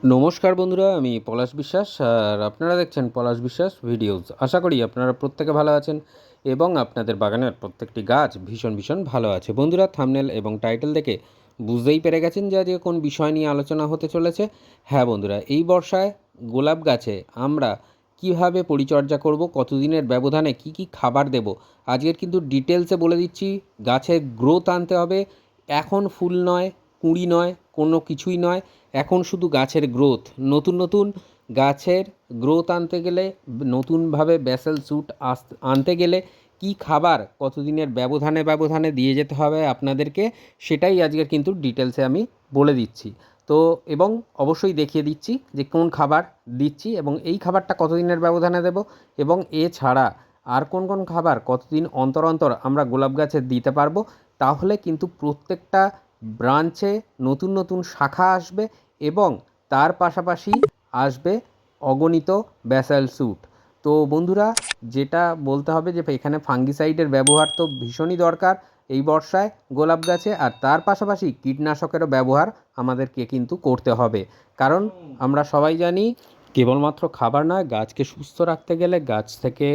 নমস্কার বন্ধুরা, আমি পলাশ বিশ্বাস আর আপনারা দেখছেন পলাশ বিশ্বাস ভিডিওস। আশা করি আপনারা প্রত্যেকে ভালো আছেন এবং আপনাদের বাগানের প্রত্যেকটি গাছ ভীষণ ভীষণ ভালো আছে। বন্ধুরা, থাম্বনেল এবং টাইটেল দেখে বুঝতেই পেরে গেছেন যে আজকে কোন বিষয় নিয়ে আলোচনা হতে চলেছে। হ্যাঁ বন্ধুরা, এই বর্ষায় গোলাপ গাছে আমরা কিভাবে পরিচর্যা করব, কতদিনের ব্যবধানে কি কি খাবার দেব, আজকের কিন্তু ডিটেলসে বলে দিচ্ছি। গাছের গ্রোথ আনতে হবে, এখন ফুল নয়, কুঁড়ি নয়, কোনো কিছুই নয়, এখন শুধু গাছের গ্রোথ। নতুন নতুন গাছের গ্রোথ আনতে গেলে, নতুনভাবে ব্যাসেল স্যুট আনতে গেলে কি খাবার কতদিনের ব্যবধানে ব্যবধানে দিয়ে যেতে হবে আপনাদেরকে, সেটাই আজকের কিন্তু ডিটেলসে আমি বলে দিচ্ছি। তো এবং অবশ্যই দেখিয়ে দিচ্ছি যে কোন খাবার দিচ্ছি এবং এই খাবারটা কতদিনের ব্যবধানে দেব, এবং এছাড়া আর কোন কোন খাবার কতদিন অন্তর অন্তর আমরা গোলাপ গাছে দিতে পারবো। তাহলে কিন্তু প্রত্যেকটা ব্রাঞ্চে নতুন নতুন শাখা আসবে এবং তার পাশাপাশি আসবে অগণিত ব্যাসাল স্যুট। তো বন্ধুরা, যেটা বলতে হবে যে এখানে ফাঙ্গিসাইডের ব্যবহার তো ভীষণই দরকার এই বর্ষায় গোলাপ গাছে, আর তার পাশাপাশি কীটনাশকেরও ব্যবহার আমাদেরকে কিন্তু করতে হবে। কারণ আমরা সবাই জানি কেবলমাত্র খাবার নয়, গাছকে সুস্থ রাখতে গেলে, গাছ থেকে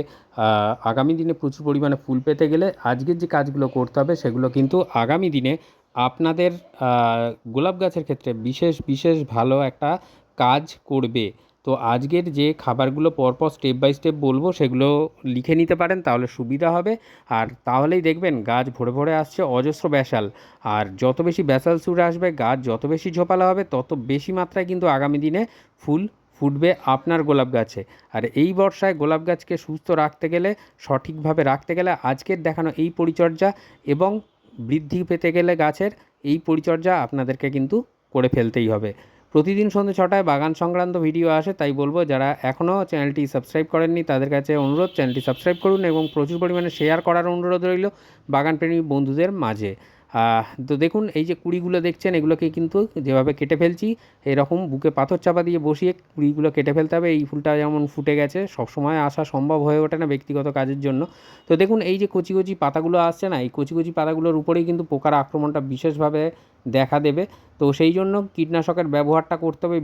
আগামী দিনে প্রচুর পরিমাণে ফুল পেতে গেলে আজকের যে কাজগুলো করতে হবে সেগুলো কিন্তু আগামী দিনে আপনাদের গোলাপ গাছের ক্ষেত্রে বিশেষ বিশেষ ভালো একটা কাজ করবে। তো আজকের যে খাবারগুলো পরপর স্টেপ বাই স্টেপ বলবো সেগুলো লিখে নিতে পারেন, তাহলে সুবিধা হবে। আর তাহলেই দেখবেন গাছ ভরে ভরে আসছে অজস্র ব্যাসাল। আর যত বেশি ব্যাসাল সুরে আসবে, গাছ যত বেশি ঝোপালো হবে, তত বেশি মাত্রায় কিন্তু আগামী দিনে ফুল ফুটবে আপনার গোলাপ গাছে। আর এই বর্ষায় গোলাপ গাছকে সুস্থ রাখতে গেলে, সঠিকভাবে রাখতে গেলে আজকের দেখানো এই পরিচর্যা এবং বৃদ্ধি পেতে গেলে গাছের এই পরিচর্যা আপনাদেরকে কিন্তু করে ফেলতেই হবে। প্রতিদিন সন্ধ্যে 6টায় বাগান সংক্রান্ত ভিডিও আসে, তাই বলবো যারা এখনও চ্যানেলটি সাবস্ক্রাইব করেননি তাদের কাছে অনুরোধ, চ্যানেলটি সাবস্ক্রাইব করুন এবং প্রচুর পরিমাণে শেয়ার করার অনুরোধ রইল বাগানপ্রেমী বন্ধুদের মাঝে। তো দেখুন, এই যে কুড়িগুলো দেখছেন, এগুলোকে কিন্তু যেভাবে কেটে ফেলছি, এরকম বুকে পাথর চাপা দিয়ে বসিয়ে কুড়িগুলো কেটে ফেলতে হবে। এই ফুলটা যেমন ফুটে গেছে, সবসময় আসা সম্ভব হয়ে ওঠে না ব্যক্তিগত কাজের জন্য। তো দেখুন, এই যে কচি কচি পাতাগুলো আসছে না, এই কচি কচি পাতাগুলোর উপরেই কিন্তু পোকার আক্রমণটা বিশেষভাবে দেখা দেবে। তো সেই জন্য কীটনাশকের ব্যবহারটা করতে হবে।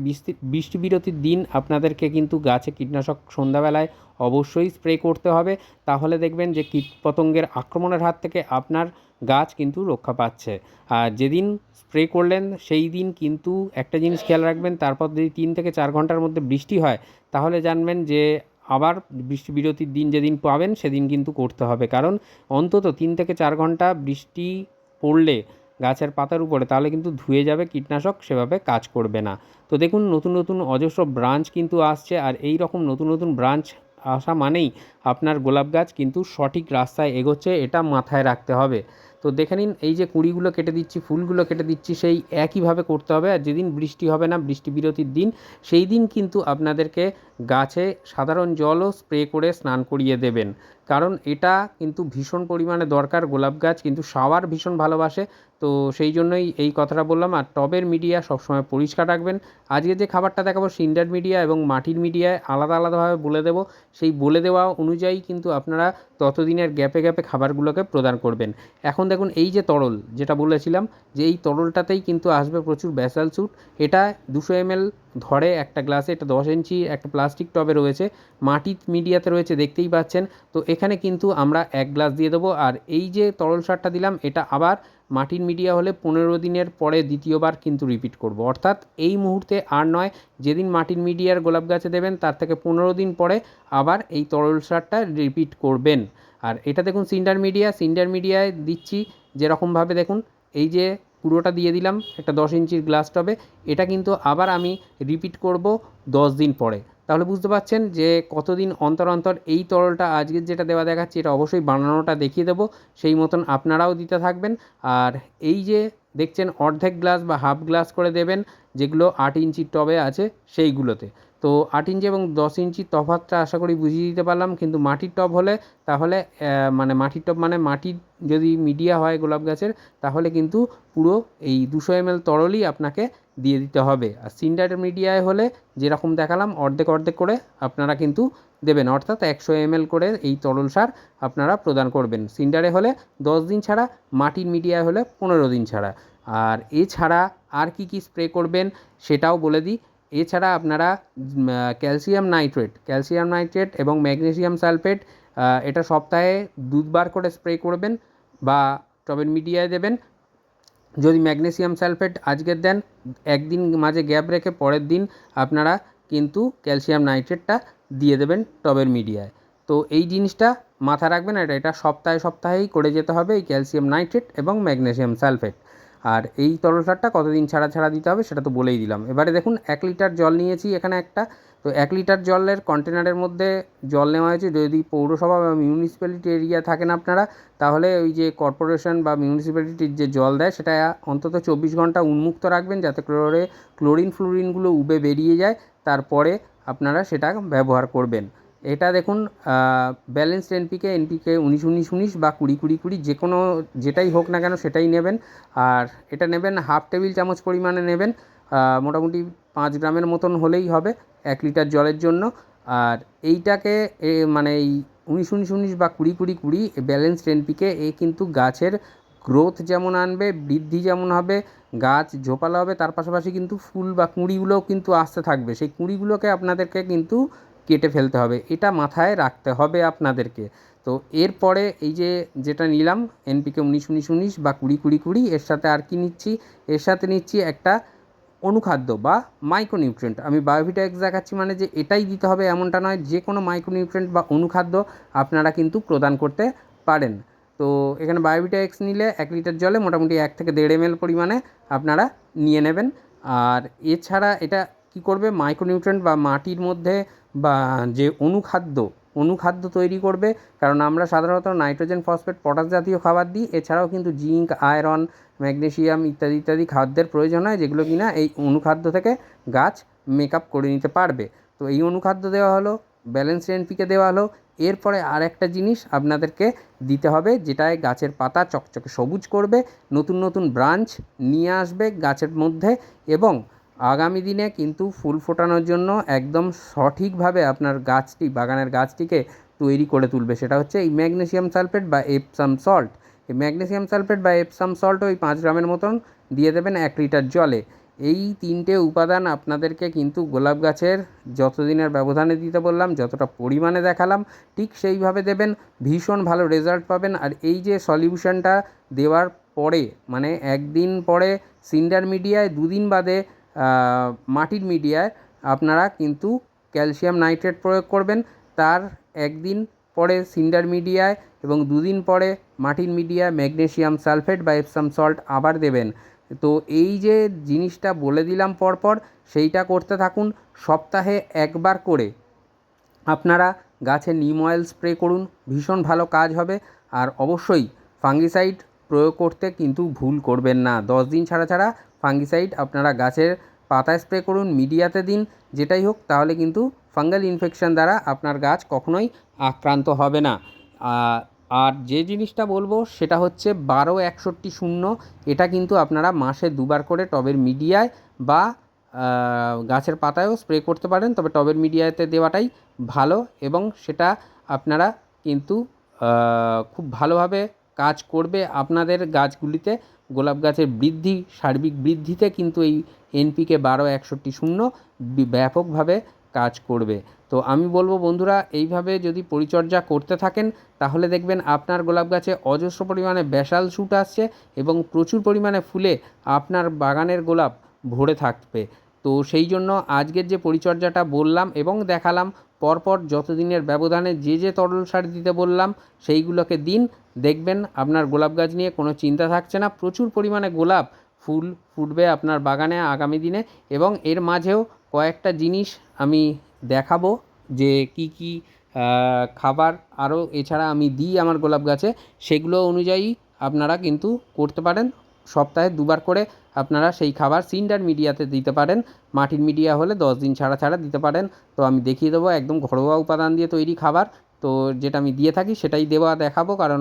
বৃষ্টি বিরতির দিন আপনাদেরকে কিন্তু গাছে কীটনাশক সন্ধ্যাবেলায় অবশ্যই স্প্রে করতে হবে। তাহলে দেখবেন যে কীটপতঙ্গের আক্রমণের হাত থেকে আপনার গাছ কিন্তু রক্ষা পাচ্ছে। আর যেদিন স্প্রে করলেন সেই দিন কিন্তু একটা জিনিস খেয়াল রাখবেন, তারপর যদি 3 থেকে 4 ঘন্টার মধ্যে বৃষ্টি হয়, তাহলে জানবেন যে আবার বৃষ্টি বিরতির দিন যেদিন পাবেন সেদিন কিন্তু করতে হবে। কারণ অন্তত 3 থেকে 4 ঘন্টা বৃষ্টি পড়লে গাছের পাতার উপরে, তাহলে কিন্তু ধুয়ে যাবে, কীটনাশক সেভাবে কাজ করবে না। তো দেখুন, নতুন নতুন অজস্র ব্রাঞ্চ কিন্তু আসছে, আর এই রকম নতুন নতুন ব্রাঞ্চ আসা মানেই আপনার গোলাপ গাছ কিন্তু সঠিক রাস্তায় এগোচ্ছে, এটা মাথায় রাখতে হবে। তো দেখে নিন, এই যে কুঁড়িগুলো কেটে দিচ্ছি, ফুলগুলো কেটে দিচ্ছি, সেই একইভাবে করতে হবে। আর যেদিন বৃষ্টি হবে না, বৃষ্টি বিরতির দিন, সেই দিন কিন্তু আপনাদেরকে গাছে সাধারণ জলও স্প্রে করে স্নান করিয়ে দেবেন। কারণ এটা কিন্তু ভীষণ পরিমাণে দরকার, গোলাপ গাছ কিন্তু শাওয়ার ভীষণ ভালোবাসে। তো সেই জন্যই এই কথাটা বললাম। আর টবের মিডিয়া সবসময় পরিষ্কার রাখবেন। আজকে যে খাবারটা দেখাবো সিন্ডার মিডিয়া এবং মাটির মিডিয়ায় আলাদা আলাদাভাবে বলে দেবো, সেই বলে দেওয়া অনুযায়ী কিন্তু আপনারা ততদিনের গ্যাপে গ্যাপে খাবারগুলোকে প্রদান করবেন। এখন দেখুন, এই যে তরল যেটা বলেছিলাম, যে এই তরলটাতেই কিন্তু আসবে প্রচুর ব্যাসাল স্যুট। এটা 200 ml ধরে একটা গ্লাসে, এটা 10 ইঞ্চি একটা প্লাস্টিক টবে রয়েছে, মাটির মিডিয়াতে রয়েছে দেখতেই পাচ্ছেন। তো এখানে কিন্তু আমরা 1 গ্লাস দিয়ে দেবো। আর এই যে তরল সারটা দিলাম, এটা আবার মাটির মিডিয়া হলে 15 দিনের পরে দ্বিতীয়বার কিন্তু রিপিট করব। অর্থাৎ এই মুহূর্তে আর নয়, যেদিন মাটির মিডিয়ার গোলাপ গাছে দেবেন তার থেকে 15 দিন পরে আবার এই তরল সারটা রিপিট করবেন। আর এটা দেখুন সিন্ডার মিডিয়ায় দিচ্ছি যেরকমভাবে, দেখুন এই যে পুরোটা দিয়ে দিলাম একটা 10 ইঞ্চির গ্লাস টবে। এটা কিন্তু আবার আমি রিপিট করব 10 দিন পরে। তাহলে বুঝতে পারছেন যে কতদিন অন্তর অন্তর এই তরলটা আজকের যেটা দেওয়া দেখাচ্ছি, এটা অবশ্যই বানানোটা দেখিয়ে দেবো, সেই মতন আপনারাও দিতে থাকবেন। আর এই যে দেখছেন অর্ধেক গ্লাস বা হাফ গ্লাস করে দেবেন, যেগুলো 8 ইঞ্চির টবে আছে সেইগুলোতে। তো 8 ইঞ্চি এবং 10 ইঞ্চির তফাৎটা আশা করি বুঝিয়ে দিতে পারলাম। কিন্তু মাটির টব হলে, তাহলে মানে মাটির টব মানে মাটির যদি মিডিয়া হয় গোলাপ গাছের, তাহলে কিন্তু পুরো এই 200 ml তরলই আপনাকে দিয়ে দিতে হবে। আর সিন্ডার মিডিয়ায় হলে যেরকম দেখালাম অর্ধেক অর্ধেক করে আপনারা কিন্তু দেবেন, অর্থাৎ 100 ml করে এই তরল সার আপনারা প্রদান করবেন। সিন্ডারে হলে 10 দিন ছাড়া, মাটির মিডিয়ায় হলে 15 দিন ছাড়া। আর এছাড়া আর কি কি স্প্রে করবেন সেটাও বলে দিই। এছাড়া আপনারা ক্যালসিয়াম নাইট্রেট এবং ম্যাগনেসিয়াম সালফেট এটা সপ্তাহে 2বার করে স্প্রে করবেন বা টবের মিডিয়ায় দেবেন। যদি ম্যাগনেসিয়াম সালফেট আজকের দেন, একদিন মাঝে গ্যাপ রেখে পরের দিন আপনারা কিন্তু ক্যালসিয়াম নাইট্রেটটা দিয়ে দেবেন টবের মিডিয়ায়। তো এই জিনিসটা মাথায় রাখবেন, আর এটা সপ্তাহেই করে যেতে হবে, এই ক্যালসিয়াম নাইট্রেট এবং ম্যাগনেসিয়াম সালফেট। আর এই তরল সারটা কতদিন ছাড়া দিতে হবে সেটা তো বলেই দিলাম। এবারে দেখুন 1 লিটার জল নিয়েছি এখানে একটা। তো 1 লিটার জলের কন্টেনারের মধ্যে জল নেওয়া হয়েছে। যদি পৌরসভা বা মিউনিসিপ্যালিটি এরিয়া থাকেন আপনারা, তাহলে ওই যে কর্পোরেশন বা মিউনিসিপ্যালিটির যে জল দেয় সেটা অন্তত 24 ঘন্টা উন্মুক্ত রাখবেন, যাতে ফ্লোরিনগুলো উবে বেরিয়ে যায়, তারপরে আপনারা সেটা ব্যবহার করবেন। এটা দেখুন ব্যালেন্সড এনপিকে 19-19-19 বা 20-20-20 যে কোনো যেটাই হোক না কেন সেটাই নেবেন। আর এটা নেবেন 1/2 টেবিল চামচ পরিমাণে নেবেন, মোটামুটি 5 গ্রামের মতন হলেই হবে 1 লিটার জলের জন্য। আর এইটাকে মানে এই 19-19-19 বা 20-20-20 ব্যালেন্সড এনপিকে কিন্তু গাছের গ্রোথ যেমন আনবে, বৃদ্ধি যেমন হবে, গাছ ঝোপালো হবে, তার পাশাপাশি কিন্তু ফুল বা কুঁড়িগুলোও কিন্তু আসতে থাকবে। সেই কুঁড়িগুলোকে আপনাদেরকে কিন্তু কেটে ফেলতে হবে, এটা মাথায় রাখতে হবে আপনাদেরকে। তো এরপরে এই যেটা নিলাম এনপিকে 19-19-19 বা 20-20-20, এর সাথে আর কি নিচ্ছি, এর সাথে নিচ্ছি একটা অনুখাদ্য বা মাইক্রোনিউট্রিয়েন্ট। আমি বায়োভিটা এক্স দেখাচ্ছি মানে যে এটাই দিতে হবে এমনটা নয়, যে কোনো মাইক্রোনিউট্রিয়েন্ট বা অনুখাদ্য আপনারা কিন্তু প্রদান করতে পারেন। তো এখানে বায়োভিটা এক্স নিলে 1 লিটার জলে মোটামুটি 1 থেকে 1.5 ml পরিমাণে আপনারা নিয়ে নেবেন। আর এছাড়া এটা কী করবে, মাইক্রোনিউট্রিয়েন্ট বা মাটির মধ্যে বা যে অনুখাদ্য তৈরি করবে। কারণ আমরা সাধারণত নাইট্রোজেন, ফসফেট, পটাশ জাতীয় খাবার দিই, এছাড়াও কিন্তু জিঙ্ক, আয়রন, ম্যাগনেসিয়াম ইত্যাদি খাদ্যের প্রয়োজন হয়, যেগুলো কিনা এই অনুখাদ্য থেকে গাছ মেকআপ করে নিতে পারবে। তো এই অনুখাদ্য দেওয়া হলো, ব্যালেন্সড এনপিকে দেওয়া হলো। এরপরে আর একটা জিনিস আপনাদেরকে দিতে হবে, যেটায় গাছের পাতা চকচকে সবুজ করবে, নতুন ব্রাঞ্চ নিয়ে আসবে গাছের মধ্যে, এবং আগামী দিনে কিন্তু ফুল ফোটানোর জন্য একদম সঠিকভাবে আপনার বাগানের গাছটিকে তৈরি করে তুলবে। সেটা হচ্ছে এই ম্যাগনেসিয়াম সালফেট বা এপসাম সল্ট। এই ম্যাগনেসিয়াম সালফেট বা এপসাম সল্ট ওই 5 গ্রামের মতন দিয়ে দেবেন 1 লিটার জলে। এই 3টে উপাদান আপনাদেরকে কিন্তু গোলাপ গাছের যতদিনের ব্যবধানে দিতে বললাম, যতটা পরিমাণে দেখালাম, ঠিক সেইভাবে দেবেন, ভীষণ ভালো রেজাল্ট পাবেন। আর এই যে সলিউশনটা দেওয়ার পরে, মানে 1 দিন পরে সিন্ডার মিডিয়ায়, 2 দিন বাদে মাটির মিডিয়ায় আপনারা কিন্তু ক্যালসিয়াম নাইট্রেট প্রয়োগ করবেন। তার 1 দিন পরে সিন্ডার মিডিয়ায় এবং 2 দিন পরে মাটির মিডিয়ায় ম্যাগনেসিয়াম সালফেট বা এপসাম সল্ট আবার দেবেন। তো এই যে জিনিসটা বলে দিলাম পরপর, সেইটা করতে থাকুন। সপ্তাহে 1বার করে আপনারা গাছে নিম অয়েল স্প্রে করুন, ভীষণ ভালো কাজ হবে। আর অবশ্যই ফাঙ্গিসাইড প্রয়োগ করতে কিন্তু ভুল করবেন না। 10 দিন ছাড়া ফাঙ্গিসাইড আপনারা গাছের পাতায় স্প্রে করুন, মিডিয়াতে দিন, যেটাই হোক, তাহলে কিন্তু ফাঙ্গাল ইনফেকশন দ্বারা আপনার গাছ কখনোই আক্রান্ত হবে না। আর যে জিনিসটা বলবো সেটা হচ্ছে 12-61-0। এটা কিন্তু আপনারা মাসে 2বার করে টবের মিডিয়ায় বা গাছের পাতায়ও স্প্রে করতে পারেন, তবে টবের মিডিয়াতে দেওয়াটাই ভালো, এবং সেটা আপনারা কিন্তু খুব ভালোভাবে কাজ করবে আপনাদের গাছগুলিতে। গোলাপ গাছের সার্বিক বৃদ্ধিতে কিন্তু এই এনপিকে 12-61-0 ব্যাপকভাবে কাজ করবে। তো আমি বলবো বন্ধুরা, এইভাবে যদি পরিচর্যা করতে থাকেন, তাহলে দেখবেন আপনার গোলাপ গাছে অজস্র পরিমাণে ব্যাসাল শুট আসছে এবং প্রচুর পরিমাণে ফুলে আপনার বাগানের গোলাপ ভরে থাকবে। তো সেই জন্য আজকের যে পরিচর্যাটা বললাম এবং দেখালাম, পরপর যতদিনের ব্যবধানে যে তরল সার দিতে বললাম সেইগুলোকে দিন, দেখবেন আপনার গোলাপ গাছ নিয়ে কোনো চিন্তা থাকছে না। প্রচুর পরিমাণে গোলাপ ফুল ফুটবে আপনার বাগানে আগামী দিনে। এবং এর মাঝেও কয়েকটা জিনিস আমি দেখাবো, যে কি খাবার আরও এছাড়া আমি দিই আমার গোলাপ গাছে, সেগুলো অনুযায়ী আপনারা কিন্তু করতে পারেন। সপ্তাহে 2বার করে আপনারা সেই খাবার সিন্ডার মিডিয়াতে দিতে পারেন, মাটির মিডিয়া হলে 10 দিন ছাড়া দিতে পারেন। তো আমি দেখিয়ে দেবো একদম ঘরোয়া উপাদান দিয়ে তৈরি খাবার। তো যেটা আমি দিয়ে থাকি সেটাই দেখাবো, কারণ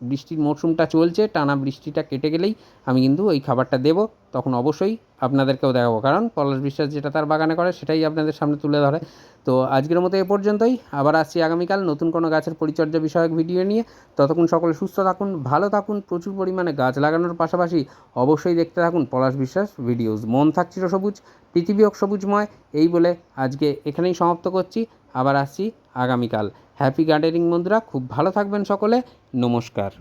বৃষ্টির মরশুমটা চলছে, টানা বৃষ্টিটা কেটে গেলেই আমি কিন্তু ওই খাবারটা দেবো। তো তখন অবশ্যই আপনাদেরকেও দেখাবো, কারণ পলাশ বিশ্বাস যেটা তার বাগানে করে সেটাই আপনাদের সামনে তুলে ধরে। তো আজকের মতো এ পর্যন্তই, আবার আসছি আগামীকাল নতুন কোনো গাছের পরিচর্যা বিষয়ক ভিডিও নিয়ে। ততক্ষণ সকলে সুস্থ থাকুন, ভালো থাকুন, প্রচুর পরিমাণে গাছ লাগানোর পাশাপাশি অবশ্যই দেখতে থাকুন পলাশ বিশ্বাস ভিডিওস। মন থাক চিরসবুজ, পৃথিবী হোক সবুজময়, এই বলে আজকে এখানেই সমাপ্ত করছি। আবার আসছি আগামীকাল। হ্যাপি গার্ডেনিং বন্ধুরা, খুব ভালো থাকবেন সকলে। নমস্কার।